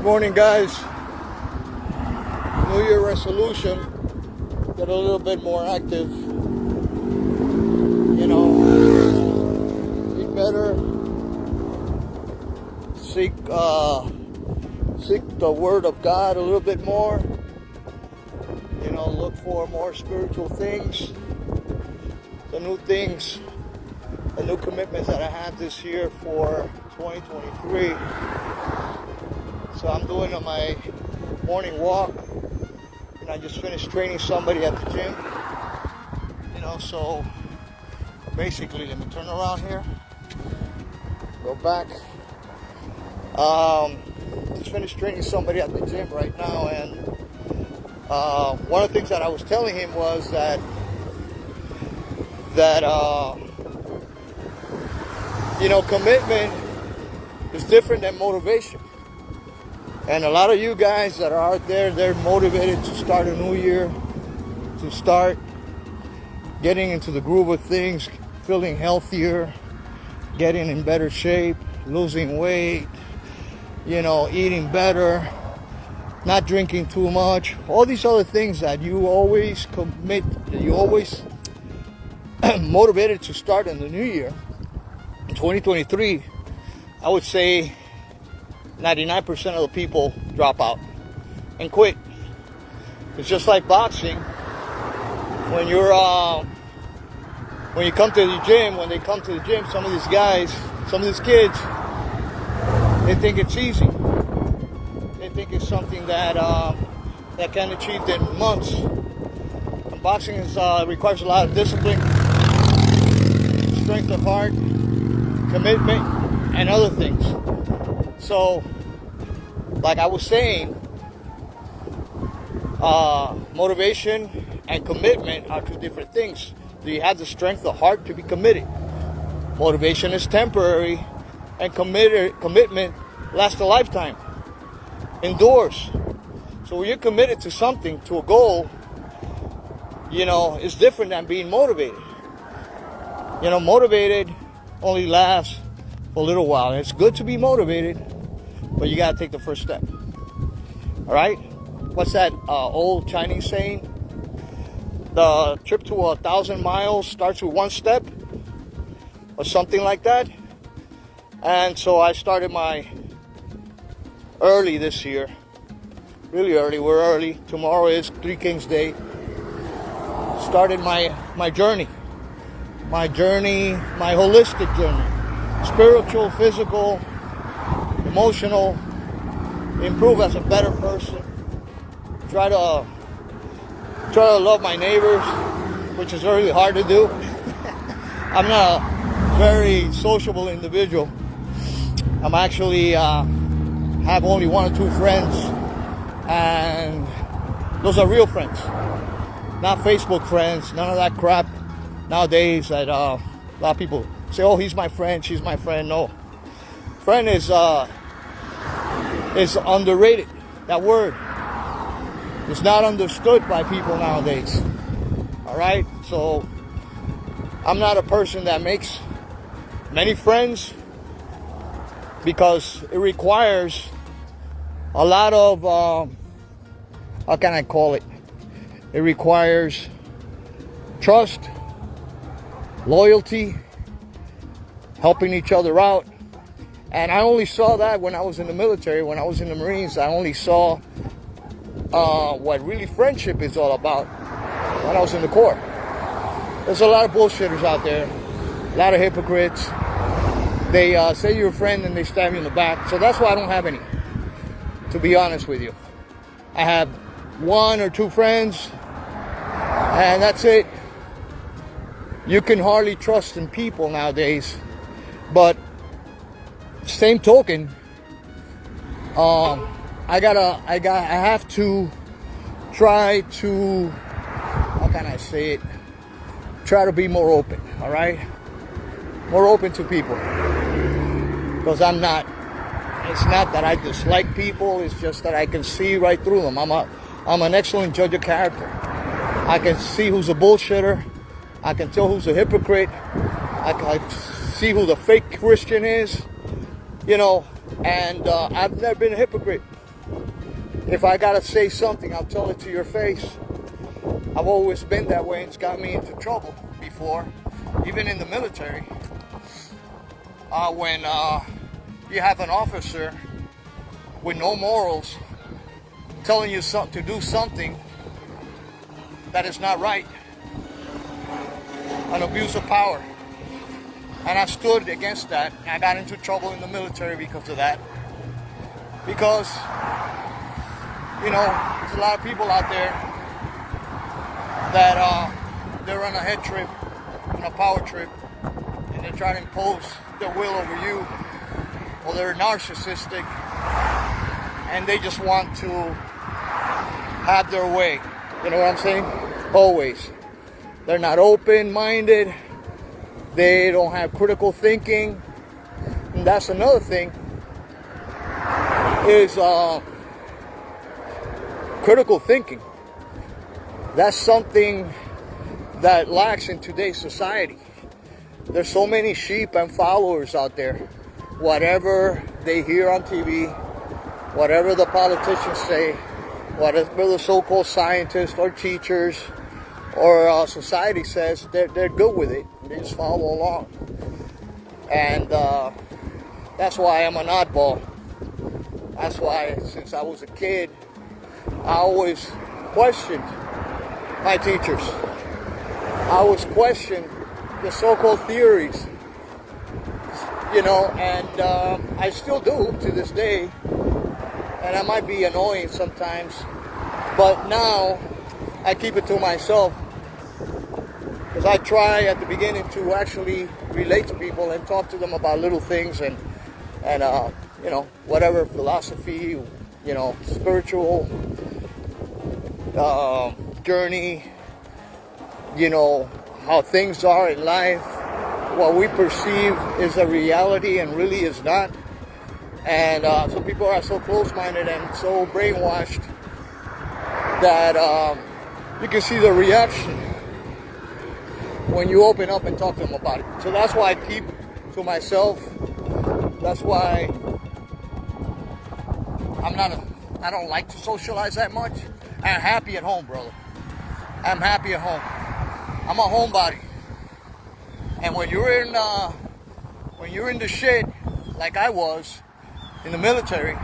Morning, guys. New Year resolution, get a little bit more active, eat better, seek the word of God a little bit more, look for more spiritual things, the new commitments that I have this year for 2023. So I'm doing my morning walk, and I just finished training somebody at the gym. So basically, let me turn around here, go back. Just finished training somebody at the gym right now, and one of the things that I was telling him was that commitment is different than motivation. And a lot of you guys that are out there, they're motivated to start a new year, to start getting into the groove of things, feeling healthier, getting in better shape, losing weight, eating better, not drinking too much, all these other things that you always commit, that you always motivated to start in the new year. In 2023, I would say 99% of the people drop out and quit. It's just like boxing. When you come to the gym, some of these guys, some of these kids, they think it's easy. They think it's something that can be achieved in months. And boxing requires a lot of discipline, strength of heart, commitment, and other things. So, like I was saying, motivation and commitment are two different things. Do you have the strength of heart to be committed? Motivation is temporary, and commitment lasts a lifetime. Endures. So when you're committed to something, to a goal, it's different than being motivated. Motivated only lasts for a little while. It's good to be motivated, but you got to take the first step. All right? What's that old Chinese saying? The trip to 1,000 miles starts with one step, or something like that. And so I started my early this year. Really early. We're early. Tomorrow is Three Kings Day. Started my journey. My holistic journey. Spiritual, physical, emotional, improve as a better person, try to love my neighbors, which is really hard to do. I'm not a very sociable individual. I'm actually have only one or two friends, and those are real friends, not Facebook friends, none of that crap nowadays that a lot of people say, oh, he's my friend, she's my friend. No. Friend is underrated. That word is not understood by people nowadays. All right? So I'm not a person that makes many friends because it requires a lot of, how can I call it? It requires trust, loyalty, helping each other out. And I only saw that when I was in the military, when I was in the Marines. I only saw what really friendship is all about when I was in the Corps. There's a lot of bullshitters out there, a lot of hypocrites. They say you're a friend and they stab you in the back. So that's why I don't have any, to be honest with you. I have one or two friends, and that's it. You can hardly trust in people nowadays. But same token, I have to try to, how can I say it? Try to be more open, all right? More open to people. Because it's not that I dislike people, it's just that I can see right through them. I'm an excellent judge of character. I can see who's a bullshitter. I can tell who's a hypocrite. I can see who the fake Christian is, and I've never been a hypocrite. If I gotta say something, I'll tell it to your face. I've always been that way, and it's got me into trouble before, even in the military. When you have an officer with no morals telling you to do something that is not right, an abuse of power. And I stood against that. I got into trouble in the military because of that. Because, you know, there's a lot of people out there that they're on a head trip, on a power trip, and they try to impose their will over you, or they're narcissistic, and they just want to have their way. You know what I'm saying? Always. They're not open-minded. They don't have critical thinking. And that's another thing, is critical thinking. That's something that lacks in today's society. There's so many sheep and followers out there. Whatever they hear on TV, whatever the politicians say, whatever the so-called scientists or teachers or society says, they're good with it. They just follow along. And that's why I'm an oddball. That's why, since I was a kid, I always questioned my teachers. I always questioned the so-called theories, you know, and I still do to this day. And I might be annoying sometimes, but now I keep it to myself, because I try at the beginning to actually relate to people and talk to them about little things and you know, whatever philosophy, you know, spiritual journey, you know, how things are in life, what we perceive is a reality and really is not. And some people are so close-minded and so brainwashed that you can see the reaction when you open up and talk to them about it. So that's why I keep to myself. That's why I don't like to socialize that much. I'm happy at home, brother. I'm happy at home. I'm a homebody. And when you're in the shit, like I was in the military,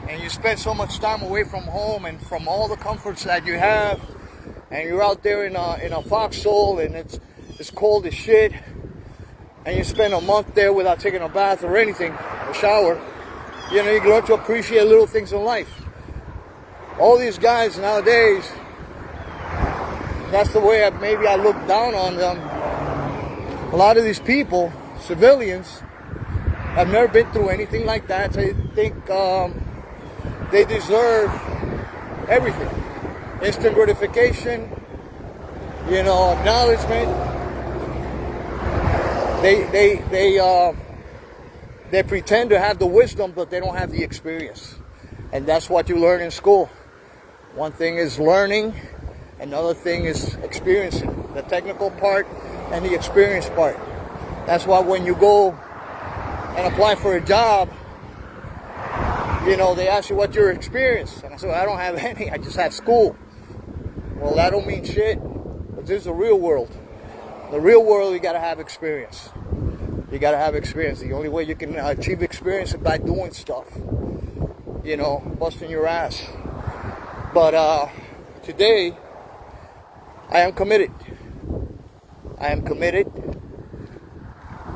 and you spend so much time away from home and from all the comforts that you have, and you're out there in a foxhole, and it's cold as shit, and you spend a month there without taking a bath or anything, a shower, you know, you learn to appreciate little things in life. All these guys nowadays, that's the way maybe I look down on them. A lot of these people, civilians, have never been through anything like that. So I think they deserve everything. Instant gratification, you know, acknowledgement. They pretend to have the wisdom, but they don't have the experience. And that's what you learn in school. One thing is learning, another thing is experiencing. The technical part and the experience part. That's why when you go and apply for a job, you know, they ask you what your experience. And I said, well, I don't have any, I just have school. Well, that don't mean shit, but this is the real world. The real world, you gotta have experience. You gotta have experience. The only way you can achieve experience is by doing stuff. You know, busting your ass. But today, I am committed. I am committed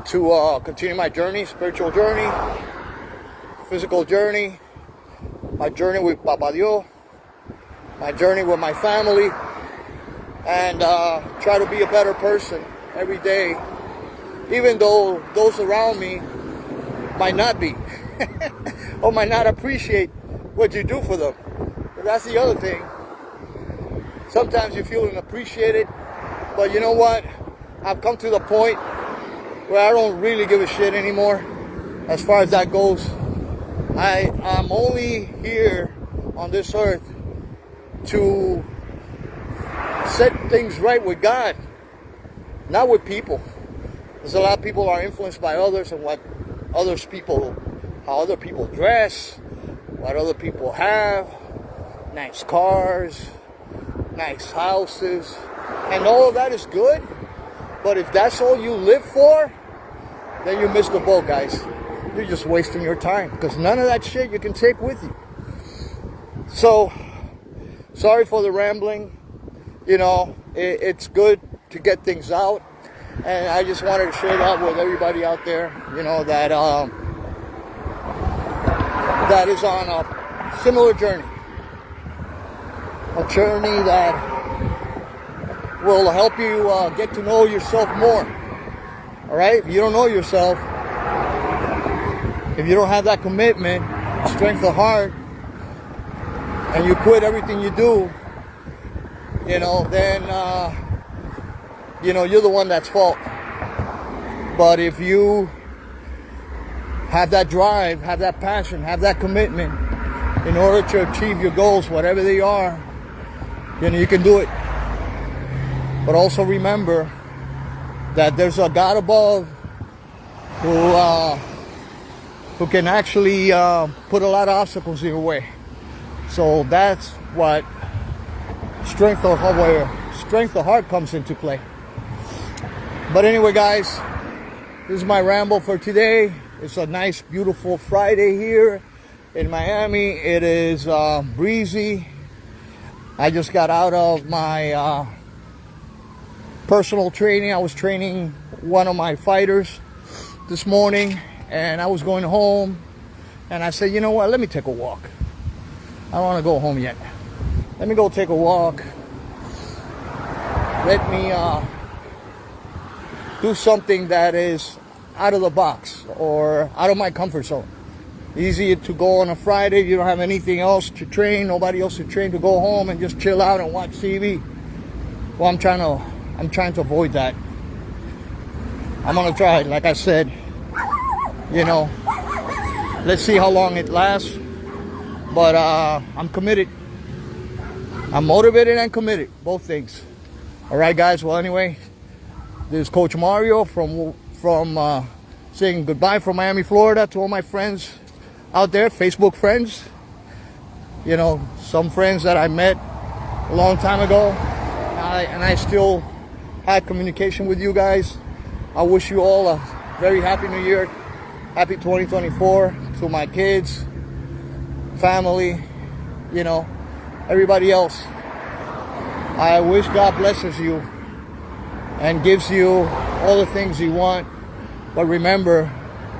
to continue my journey, spiritual journey, physical journey, my journey with Papa Dios, my journey with my family, and try to be a better person every day, even though those around me might not be, or might not appreciate what you do for them. But that's the other thing. Sometimes you feel unappreciated, but you know what? I've come to the point where I don't really give a shit anymore as far as that goes. I'm only here on this earth to set things right with God, not with people. There's a lot of people are influenced by others and what how other people dress, what other people have, nice cars, nice houses, and all of that is good. But if that's all you live for, then you missed the boat, guys. You're just wasting your time, because none of that shit you can take with you. So, sorry for the rambling. You know, it's good to get things out, and I just wanted to share that with everybody out there, you know, that that is on a similar journey. A journey that will help you get to know yourself more. All right? If you don't know yourself, if you don't have that commitment, strength of heart, and you quit everything you do, you know, then, you know, you're the one that's fault. But if you have that drive, have that passion, have that commitment in order to achieve your goals, whatever they are, then you can do it. But also remember that there's a God above who can actually put a lot of obstacles in your way. So that's what strength of heart comes into play. But anyway, guys, this is my ramble for today. It's a nice, beautiful Friday here in Miami. It is breezy. I just got out of my personal training. I was training one of my fighters this morning, and I was going home, and I said, you know what, let me take a walk. I don't want to go home yet. Let me go take a walk. Let me do something that is out of the box or out of my comfort zone. Easy to go on a Friday. You don't have anything else to train, nobody else to train, to go home and just chill out and watch TV. Well, I'm trying to avoid that. I'm gonna try, like I said, you know, let's see how long it lasts. But I'm committed. I'm motivated and committed, both things. All right, guys. Well, anyway, this is Coach Mario from saying goodbye from Miami, Florida, to all my friends out there, Facebook friends. You know, some friends that I met a long time ago, and I still had communication with you guys. I wish you all a very happy New Year, happy 2024 to my kids, family, you know, everybody else. I wish God blesses you and gives you all the things you want, but remember,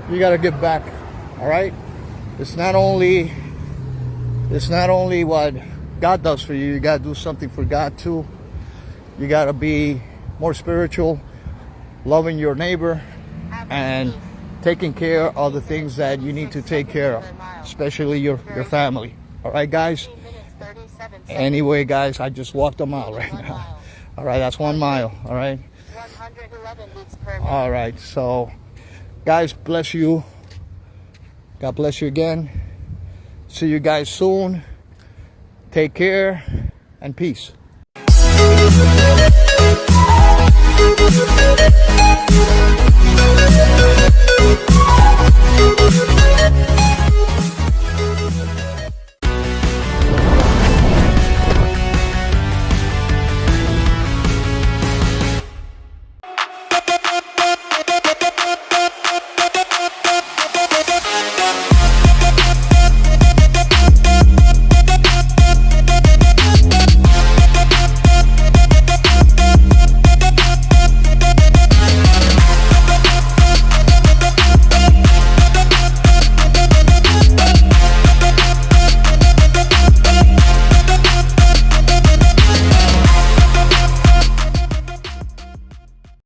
you got to give back. All right? It's not only what God does for you. You got to do something for God too. You got to be more spiritual, loving your neighbor, and taking care of the things that you need to take care of, especially your family. All right, guys? Anyway, guys, I just walked a mile right now. All right, that's 1 mile. All right? 111 beats per minute. All right, so, guys, bless you. God bless you again. See you guys soon. Take care and peace.